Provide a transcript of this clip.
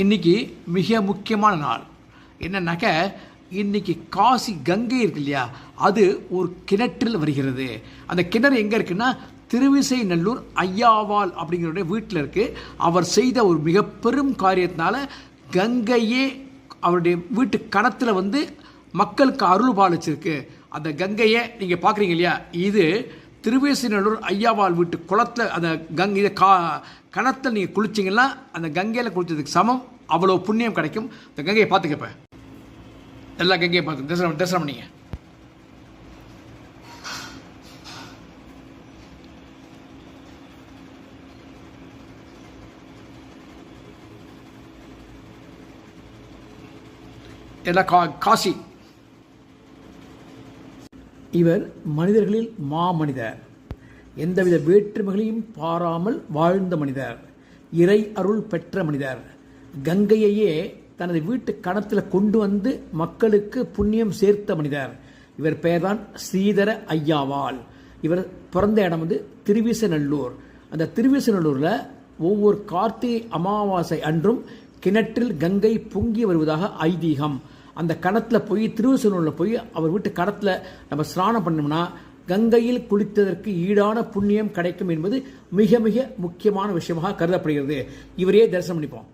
இன்றைக்கி மிக முக்கியமான நாள் என்னன்னாக்க, இன்றைக்கி காசி கங்கை இருக்கு இல்லையா, அது ஒரு கிணற்றில் வருகிறது. அந்த கிணறு எங்கே இருக்குன்னா திருவிசைநல்லூர் ஐயாவால் அப்படிங்கிறவருடைய வீட்டில் இருக்குது. அவர் செய்த ஒரு மிக பெரும் காரியத்தினால கங்கையே அவருடைய வீட்டு கணத்தில் வந்து மக்களுக்கு அருள் பாலிச்சிருக்கு. அந்த கங்கையை நீங்கள் பார்க்குறீங்க இல்லையா, இது திருவிசைநல்லூர் ஐயாவால் வீட்டு குளத்தில் அந்த இதை கணத்தில் நீங்கள் குளிச்சிங்கன்னா அந்த கங்கையில் குளித்ததுக்கு சமம். அவ்வளோ புண்ணியம் கிடைக்கும். இந்த கங்கையை பார்த்துக்கப்ப எல்லா கங்கையை பார்த்து தரிசனம் பண்ணிங்க. எல்லாம் காசி. இவர் மனிதர்களில் மாமனிதர், எந்தவித வேற்றுமைகளையும் பாராமல் வாழ்ந்த மனிதர், இறை அருள் பெற்ற மனிதர். கங்கையையே தனது வீட்டு கணத்தில் கொண்டு வந்து மக்களுக்கு புண்ணியம் சேர்த்த மனிதர். இவர் பெயர்தான் ஸ்ரீதர ஐயாவால். இவர் பிறந்த இடம் வந்து திருவிசைநல்லூர். அந்த திருவிசைநல்லூரில் ஒவ்வொரு கார்த்திகை அமாவாசை அன்றும் கிணற்றில் கங்கை பொங்கி வருவதாக ஐதீகம். அந்த கணத்தில் போய் திருவிசைநல்லூரில் போய் அவர் வீட்டு கணத்தில் நம்ம ஸ்நானம் பண்ணோம்னா கங்கையில் குளித்ததற்கு ஈடான புண்ணியம் கிடைக்கும் என்பது மிக மிக முக்கியமான விஷயமாக கருதப்படுகிறது. இவரையே தரிசனம் பண்ணிப்போம்.